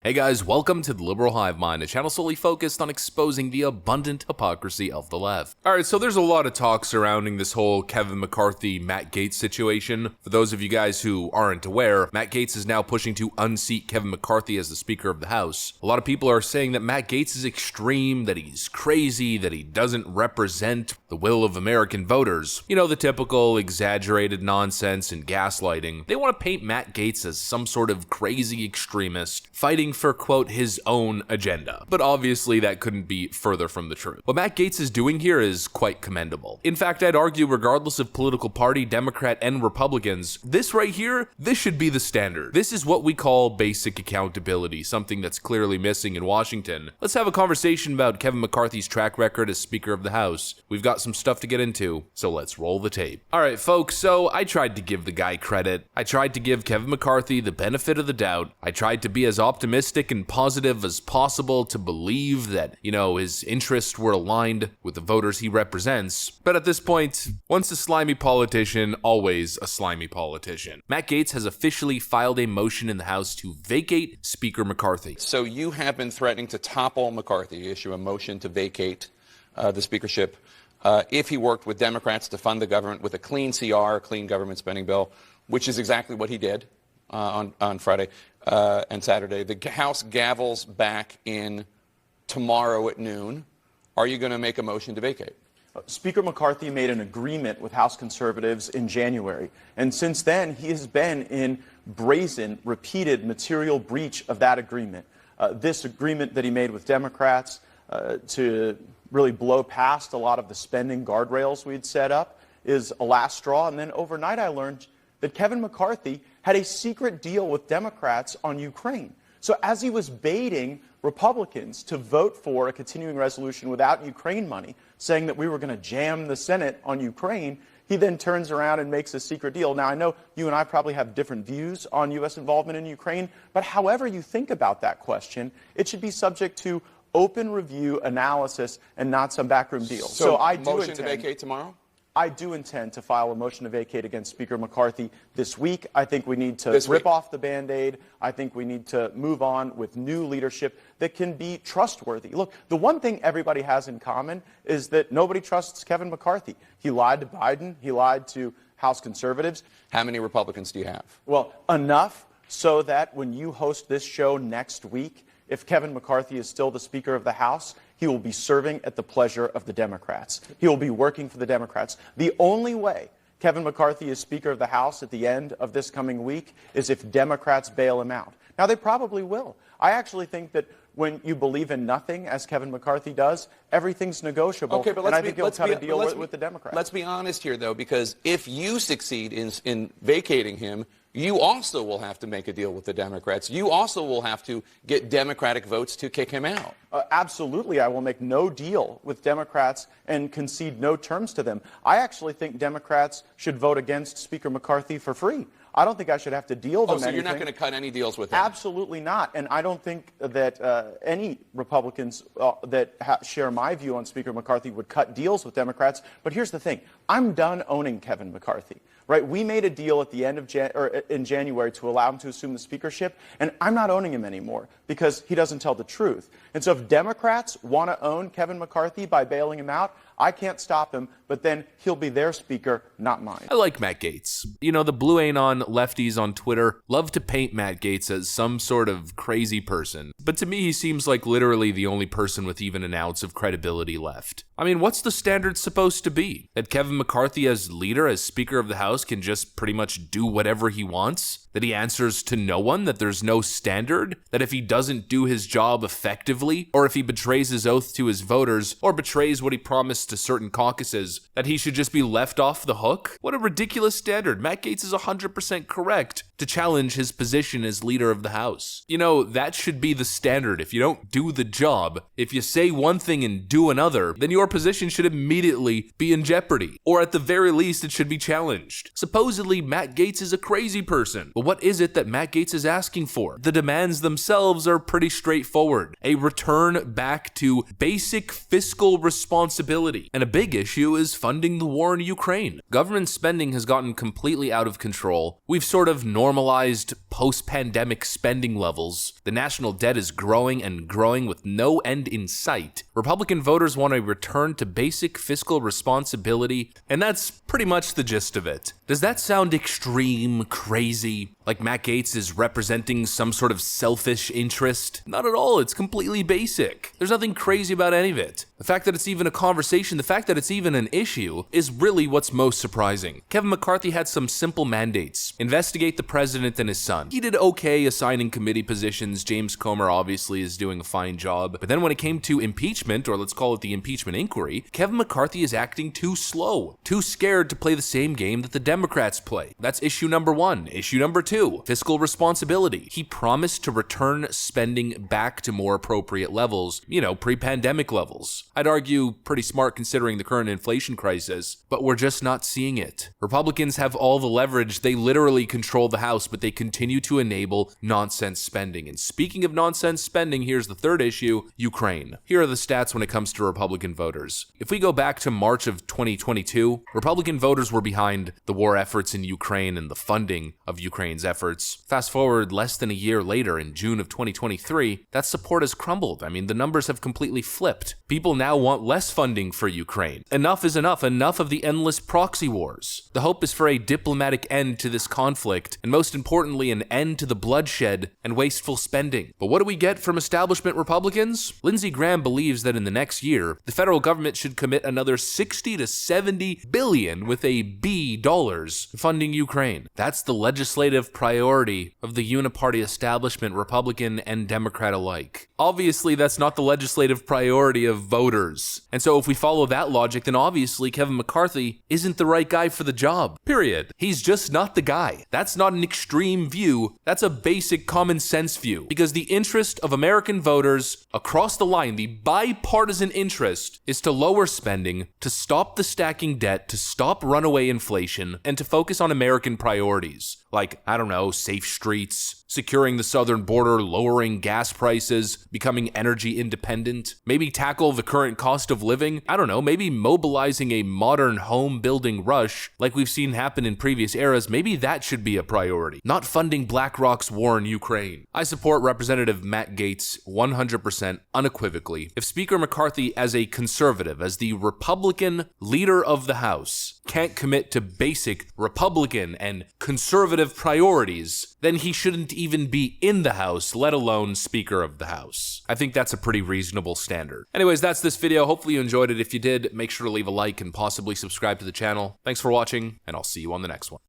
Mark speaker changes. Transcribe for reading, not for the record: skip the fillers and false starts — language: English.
Speaker 1: Hey guys, welcome to the Liberal Hive Mind, a channel solely focused on exposing the abundant hypocrisy of the left. Alright, so there's a lot of talk surrounding this whole Kevin McCarthy, Matt Gaetz situation. For those of you guys who aren't aware, Matt Gaetz is now pushing to unseat Kevin McCarthy as the Speaker of the House. A lot of people are saying that Matt Gaetz is extreme, that he's crazy, that he doesn't represent the will of American voters. You know, the typical exaggerated nonsense and gaslighting. They want to paint Matt Gaetz as some sort of crazy extremist, fighting for, quote, his own agenda. But obviously that couldn't be further from the truth. What Matt Gaetz is doing here is quite commendable. In fact, I'd argue regardless of political party, Democrat and Republicans, this right here, this should be the standard. This is what we call basic accountability, something that's clearly missing in Washington. Let's have a conversation about Kevin McCarthy's track record as Speaker of the House. We've got some stuff to get into, so let's roll the tape. Alright folks, so I tried to give the guy credit. I tried to give Kevin McCarthy the benefit of the doubt. I tried to be as optimistic and positive as possible to believe that, you know, his interests were aligned with the voters he represents. But at this point, once a slimy politician, always a slimy politician. Matt Gaetz has officially filed a motion in the House to vacate Speaker McCarthy.
Speaker 2: So you have been threatening to topple McCarthy, issue a motion to vacate the speakership if he worked with Democrats to fund the government with a clean CR, clean government spending bill, which is exactly what he did on Friday and Saturday. The House gavels back in tomorrow at noon. Are you going to make a motion to vacate?
Speaker 3: Speaker McCarthy made an agreement with House conservatives in January, and since then he has been in brazen, repeated material breach of that agreement. This agreement that he made with Democrats to really blow past a lot of the spending guardrails we'd set up is a last straw. And then overnight I learned that Kevin McCarthy had a secret deal with Democrats on Ukraine. So as he was baiting Republicans to vote for a continuing resolution without Ukraine money, saying that we were going to jam the Senate on Ukraine, he then turns around and makes a secret deal. Now, I know you and I probably have different views on U.S. involvement in Ukraine, but however you think about that question, it should be subject to open review, analysis, and not some backroom deal.
Speaker 2: So I do motion to vacate tomorrow?
Speaker 3: I do intend to file a motion to vacate against Speaker McCarthy this week. I think we need to rip off the Band-Aid. I think we need to move on with new leadership that can be trustworthy. Look, the one thing everybody has in common is that nobody trusts Kevin McCarthy. He lied to Biden. He lied to House conservatives.
Speaker 2: How many Republicans do you have?
Speaker 3: Well, enough so that when you host this show next week, if Kevin McCarthy is still the Speaker of the House, he will be serving at the pleasure of the Democrats. He will be working for the Democrats. The only way Kevin McCarthy is Speaker of the House at the end of this coming week is if Democrats bail him out. Now, they probably will. I actually think that when you believe in nothing, as Kevin McCarthy does, everything's negotiable.
Speaker 2: Okay, but
Speaker 3: and I think he'll cut a deal with the Democrats.
Speaker 2: Let's be honest here, though, because if you succeed in vacating him, you also will have to make a deal with the Democrats. You also will have to get Democratic votes to kick him out.
Speaker 3: Absolutely. I will make no deal with Democrats and concede no terms to them. I actually think Democrats should vote against Speaker McCarthy for free. I don't think I should have to deal them anything.
Speaker 2: So you're not going to cut any deals with him?
Speaker 3: Absolutely not. And I don't think that any Republicans that share my view on Speaker McCarthy would cut deals with Democrats. But here's the thing. I'm done owning Kevin McCarthy. Right? We made a deal at the end of in January to allow him to assume the speakership, and I'm not owning him anymore because he doesn't tell the truth. And so if Democrats want to own Kevin McCarthy by bailing him out, I can't stop him, but then he'll be their speaker, not mine.
Speaker 1: I like Matt Gaetz. You know, the Blue Anon lefties on Twitter love to paint Matt Gaetz as some sort of crazy person. But to me, he seems like literally the only person with even an ounce of credibility left. I mean, what's the standard supposed to be? That Kevin McCarthy as leader, as Speaker of the House, can just pretty much do whatever he wants? That he answers to no one? That there's no standard? That if he doesn't do his job effectively, or if he betrays his oath to his voters, or betrays what he promised to certain caucuses, that he should just be left off the hook? What a ridiculous standard. Matt Gaetz is 100% correct to challenge his position as leader of the House. You know, that should be the standard. If you don't do the job, if you say one thing and do another, then your position should immediately be in jeopardy. Or at the very least, it should be challenged. Supposedly, Matt Gaetz is a crazy person. But what is it that Matt Gaetz is asking for? The demands themselves are pretty straightforward. A return back to basic fiscal responsibility. And a big issue is funding the war in Ukraine. Government spending has gotten completely out of control. We've sort of normalized normalized post-pandemic spending levels. The national debt is growing and growing with no end in sight. Republican voters want a return to basic fiscal responsibility, and that's pretty much the gist of it. Does that sound extreme, crazy, like Matt Gaetz is representing some sort of selfish interest? Not at all, it's completely basic. There's nothing crazy about any of it. The fact that it's even a conversation, the fact that it's even an issue, is really what's most surprising. Kevin McCarthy had some simple mandates. Investigate the president and his son. He did okay assigning committee positions. James Comer obviously is doing a fine job. But then when it came to impeachment, or let's call it the impeachment inquiry, Kevin McCarthy is acting too slow, too scared to play the same game that the Democrats play. That's issue number one. Issue number two, fiscal responsibility. He promised to return spending back to more appropriate levels, pre-pandemic levels. I'd argue pretty smart considering the current inflation crisis, but we're just not seeing it. Republicans have all the leverage. They literally control the House, but they continue to enable nonsense spending. And speaking of nonsense spending, here's the third issue, Ukraine. Here are the stats when it comes to Republican voters. If we go back to March of 2022, Republican voters were behind the war efforts in Ukraine and the funding of Ukraine's efforts. Fast forward less than a year later, in June of 2023, that support has crumbled. The numbers have completely flipped. People now want less funding for Ukraine. Enough is enough. Enough of the endless proxy wars. The hope is for a diplomatic end to this conflict, and most importantly, an end to the bloodshed and wasteful spending. But what do we get from establishment Republicans? Lindsey Graham believes that in the next year, the federal government should commit another 60 to 70 billion with a B dollars funding Ukraine. That's the legislative priority of the uniparty establishment, Republican and Democrat alike. Obviously, that's not the legislative priority of voters. And so if we follow that logic, then obviously Kevin McCarthy isn't the right guy for the job. Period. He's just not the guy. That's not an extreme view. That's a basic common sense view. Because the interest of American voters across the line, the bipartisan interest, is to lower spending, to stop the stacking debt, to stop runaway inflation, and to focus on American priorities. Like, safe streets, securing the southern border, lowering gas prices, becoming energy independent, maybe tackle the current cost of living, maybe mobilizing a modern home building rush like we've seen happen in previous eras. Maybe that should be a priority, not funding BlackRock's war in Ukraine. I support Representative Matt Gaetz 100% unequivocally. If Speaker McCarthy, as a conservative, as the Republican leader of the House, can't commit to basic Republican and conservative priorities, then he shouldn't even be in the House, let alone Speaker of the House. I think that's a pretty reasonable standard. Anyways, that's this video. Hopefully you enjoyed it. If you did, make sure to leave a like and possibly subscribe to the channel. Thanks for watching, and I'll see you on the next one.